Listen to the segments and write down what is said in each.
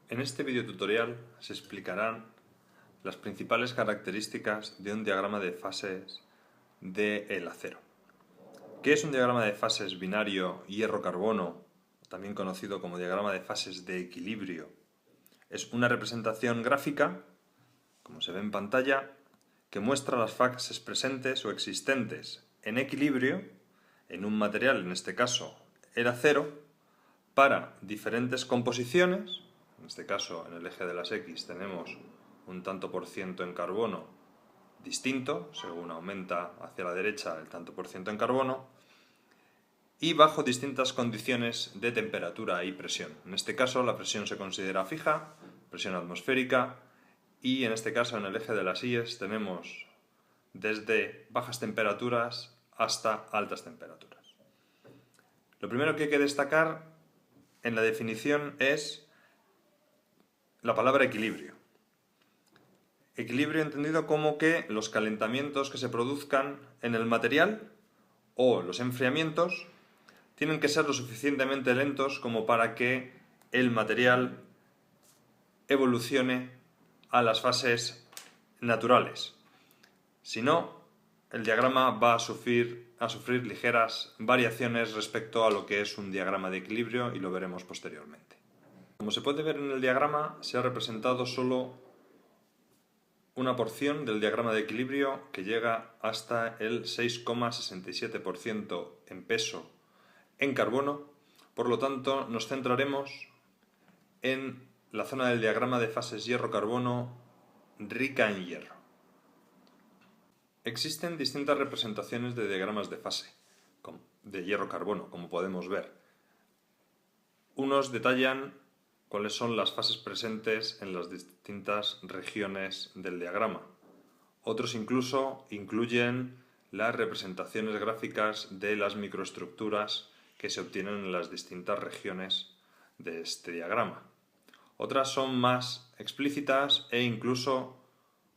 En este video tutorial se explicarán las principales características de un diagrama de fases del acero. ¿Qué es un diagrama de fases binario hierro-carbono, también conocido como diagrama de fases de equilibrio? Es una representación gráfica, como se ve en pantalla, que muestra las fases presentes o existentes en equilibrio en un material, en este caso el acero, para diferentes composiciones. En este caso, en el eje de las X tenemos un tanto por ciento en carbono distinto, según aumenta hacia la derecha el tanto por ciento en carbono, y bajo distintas condiciones de temperatura y presión. En este caso la presión se considera fija, presión atmosférica, y en este caso en el eje de las Y's tenemos desde bajas temperaturas hasta altas temperaturas. Lo primero que hay que destacar en la definición es la palabra equilibrio. Equilibrio entendido como que los calentamientos que se produzcan en el material o los enfriamientos tienen que ser lo suficientemente lentos como para que el material evolucione a las fases naturales. Si no, el diagrama va a sufrir ligeras variaciones respecto a lo que es un diagrama de equilibrio, y lo veremos posteriormente. Como se puede ver en el diagrama, se ha representado solo una porción del diagrama de equilibrio que llega hasta el 6,67% en peso en carbono. Por lo tanto, nos centraremos en la zona del diagrama de fases hierro-carbono rica en hierro. Existen distintas representaciones de diagramas de fase de hierro-carbono, como podemos ver. Unos detallan cuáles son las fases presentes en las distintas regiones del diagrama. Otros incluso incluyen las representaciones gráficas de las microestructuras que se obtienen en las distintas regiones de este diagrama. Otras son más explícitas e incluso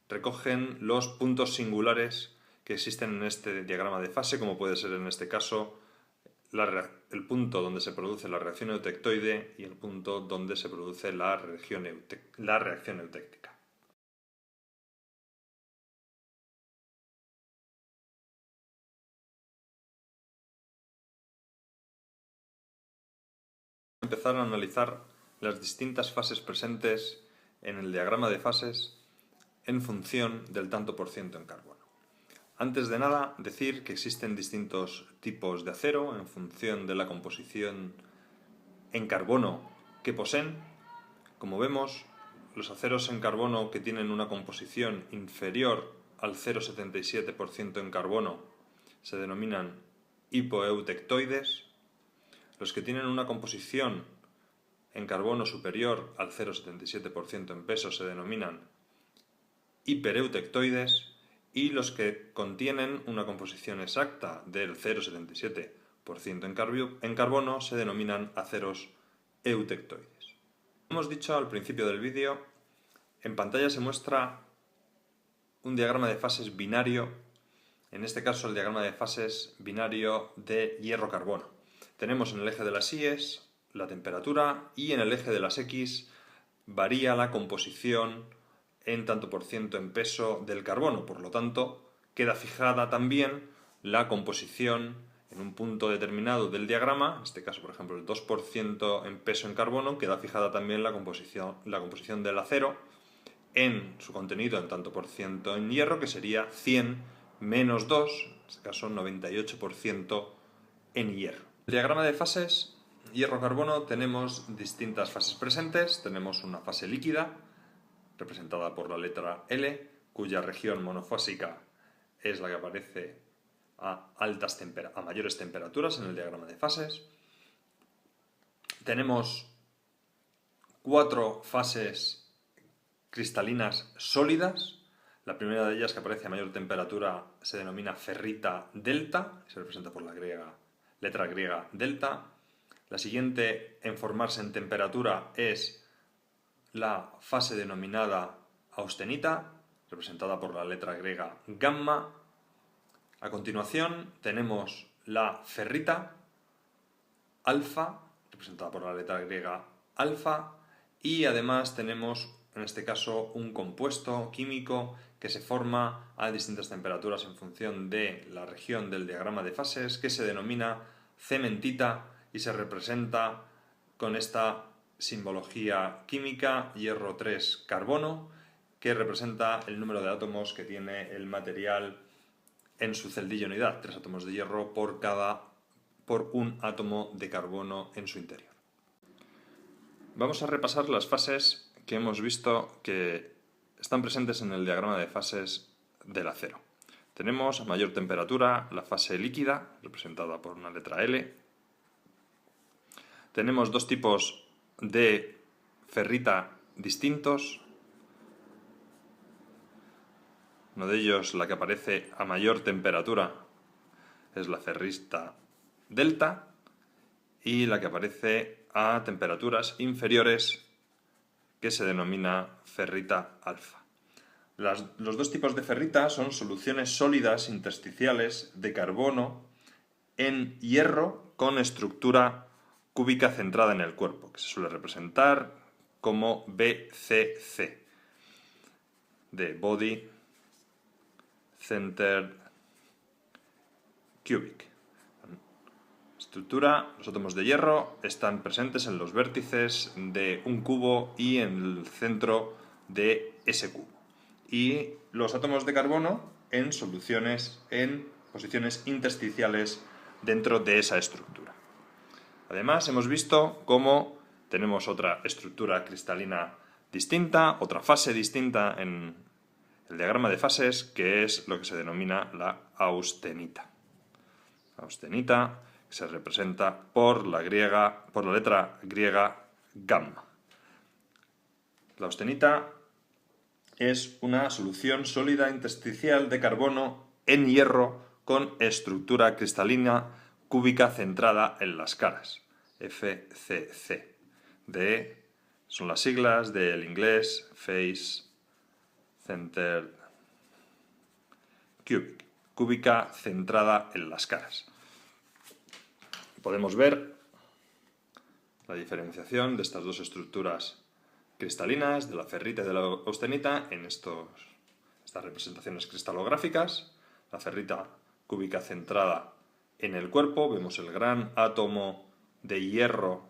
recogen los puntos singulares que existen en este diagrama de fase, como puede ser en este caso el punto donde se produce la reacción eutectoide y el punto donde se produce la reacción eutéctica. Empezar a analizar las distintas fases presentes en el diagrama de fases en función del tanto por ciento en carbono. Antes de nada, decir que existen distintos tipos de acero en función de la composición en carbono que poseen. Como vemos, los aceros en carbono que tienen una composición inferior al 0,77% en carbono se denominan hipoeutectoides. Los que tienen una composición en carbono superior al 0,77% en peso se denominan hipereutectoides, y los que contienen una composición exacta del 0,77% en carbono se denominan aceros eutectoides. Como hemos dicho al principio del vídeo, en pantalla se muestra un diagrama de fases binario, en este caso el diagrama de fases binario de hierro-carbono. Tenemos en el eje de las Y's la temperatura y en el eje de las X varía la composición en tanto por ciento en peso del carbono. Por lo tanto, queda fijada también la composición en un punto determinado del diagrama, en este caso por ejemplo el 2% en peso en carbono, queda fijada también la composición del acero en su contenido en tanto por ciento en hierro, que sería 100 menos 2, en este caso 98% en hierro. El diagrama de fases hierro-carbono tenemos distintas fases presentes. Tenemos una fase líquida, representada por la letra L, cuya región monofásica es la que aparece a mayores temperaturas en el diagrama de fases. Tenemos 4 fases cristalinas sólidas. La primera de ellas, que aparece a mayor temperatura, se denomina ferrita delta, se representa por la letra griega delta. La siguiente en formarse en temperatura es la fase denominada austenita, representada por la letra griega gamma. A continuación tenemos la ferrita alfa, representada por la letra griega alfa, y además tenemos en este caso un compuesto químico que se forma a distintas temperaturas en función de la región del diagrama de fases, que se denomina cementita y se representa con esta simbología química, hierro 3 carbono, que representa el número de átomos que tiene el material en su celdilla unidad, 3 átomos de hierro por un átomo de carbono en su interior. Vamos a repasar las fases que hemos visto que están presentes en el diagrama de fases del acero. Tenemos a mayor temperatura la fase líquida, representada por una letra L. Tenemos dos tipos de ferrita distintos. Uno de ellos, la que aparece a mayor temperatura, es la ferrita delta, y la que aparece a temperaturas inferiores, que se denomina ferrita alfa. Los dos tipos de ferrita son soluciones sólidas intersticiales de carbono en hierro con estructura cúbica centrada en el cuerpo, que se suele representar como BCC, de Body Centered Cubic. Estructura: los átomos de hierro están presentes en los vértices de un cubo y en el centro de ese cubo. Y los átomos de carbono en soluciones, en posiciones intersticiales dentro de esa estructura. Además, hemos visto cómo tenemos otra estructura cristalina distinta, otra fase distinta en el diagrama de fases, que es lo que se denomina la austenita. Austenita, que se representa por la letra griega gamma. La austenita es una solución sólida intersticial de carbono en hierro con estructura cristalina cúbica centrada en las caras, FCC. Son las siglas del inglés Face Centered Cubic, cúbica centrada en las caras. Podemos ver la diferenciación de estas dos estructuras cristalinas, de la ferrita y de la austenita, en estas representaciones cristalográficas. La ferrita cúbica centrada en el cuerpo, vemos el gran átomo de hierro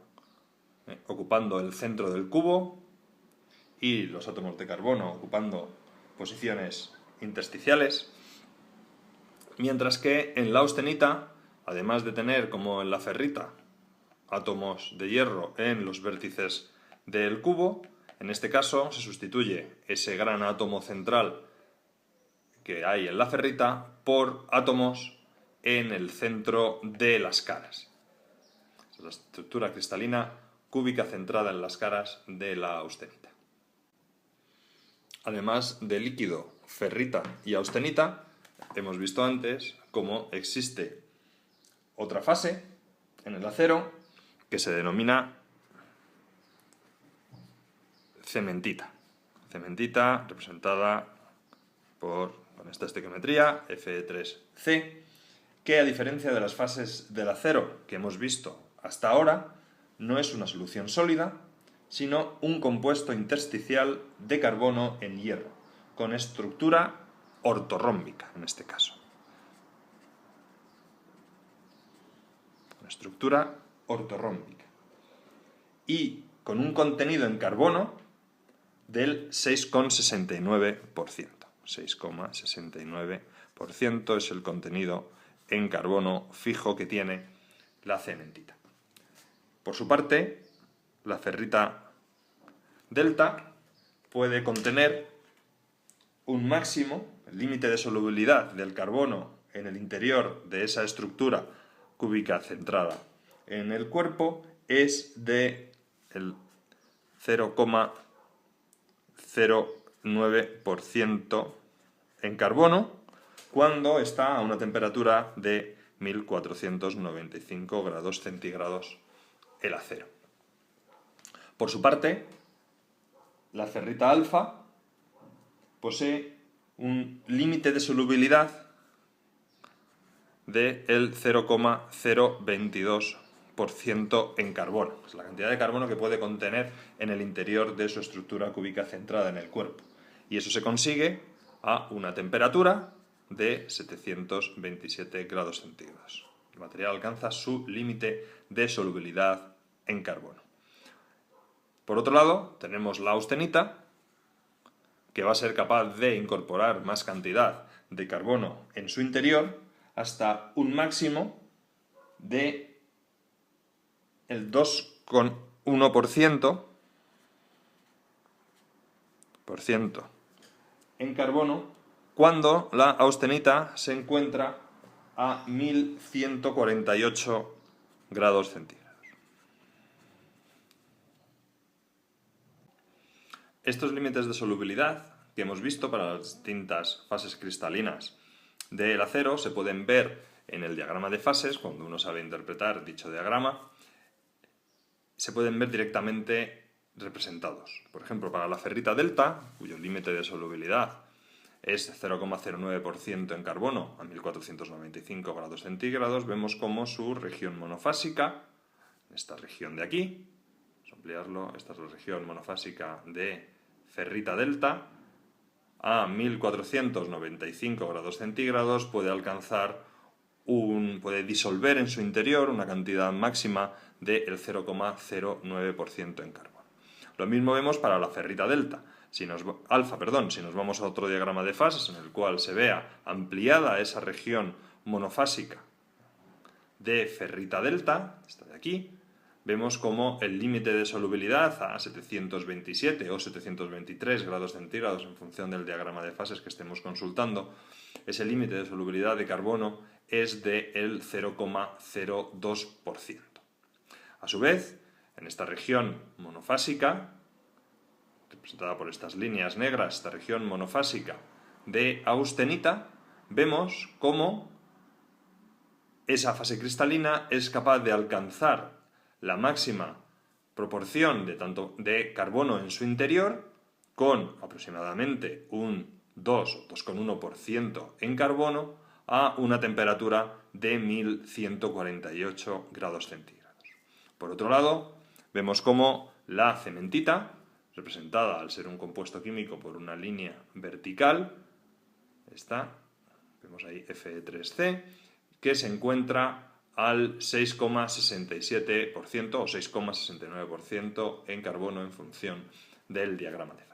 ocupando el centro del cubo y los átomos de carbono ocupando posiciones intersticiales, mientras que en la austenita, además de tener, como en la ferrita, átomos de hierro en los vértices del cubo, en este caso se sustituye ese gran átomo central que hay en la ferrita por átomos en el centro de las caras. Es la estructura cristalina cúbica centrada en las caras de la austenita. Además de líquido, ferrita y austenita, hemos visto antes cómo existe otra fase en el acero que se denomina cementita. Cementita representada con esta estequiometría Fe3C, que a diferencia de las fases del acero que hemos visto hasta ahora, no es una solución sólida, sino un compuesto intersticial de carbono en hierro, con estructura ortorrómbica en este caso. Una estructura ortorrómbica. Y con un contenido en carbono del 6,69%. 6,69% es el contenido en carbono fijo que tiene la cementita. Por su parte, la ferrita delta puede contener un máximo, el límite de solubilidad del carbono en el interior de esa estructura cúbica centrada en el cuerpo es de el 0,09% en carbono cuando está a una temperatura de 1495 grados centígrados el acero. Por su parte, la ferrita alfa posee un límite de solubilidad del 0,022%. 0,09% en carbono. Es la cantidad de carbono que puede contener en el interior de su estructura cúbica centrada en el cuerpo. Y eso se consigue a una temperatura de 727 grados centígrados. El material alcanza su límite de solubilidad en carbono. Por otro lado, tenemos la austenita, que va a ser capaz de incorporar más cantidad de carbono en su interior hasta un máximo de el 2,1% en carbono cuando la austenita se encuentra a 1148 grados centígrados. Estos límites de solubilidad que hemos visto para las distintas fases cristalinas del acero se pueden ver en el diagrama de fases. Cuando uno sabe interpretar dicho diagrama, se pueden ver directamente representados. Por ejemplo, para la ferrita delta, cuyo límite de solubilidad es 0,09% en carbono a 1495 grados centígrados, vemos como su región monofásica, esta región de aquí, vamos a ampliarlo, esta es la región monofásica de ferrita delta, a 1495 grados centígrados puede disolver en su interior una cantidad máxima del 0,09% en carbono. Lo mismo vemos para la ferrita delta. Alfa, si nos vamos a otro diagrama de fases en el cual se vea ampliada esa región monofásica de ferrita delta, esta de aquí, vemos como el límite de solubilidad a 727 o 723 grados centígrados en función del diagrama de fases que estemos consultando, ese límite de solubilidad de carbono es del 0,02%. A su vez, en esta región monofásica, representada por estas líneas negras, esta región monofásica de austenita, vemos cómo esa fase cristalina es capaz de alcanzar la máxima proporción de carbono en su interior, con aproximadamente un 2,1% en carbono, a una temperatura de 1148 grados centígrados. Por otro lado, vemos cómo la cementita, representada al ser un compuesto químico por una línea vertical, vemos ahí Fe3C, que se encuentra al 6,67% o 6,69% en carbono en función del diagrama de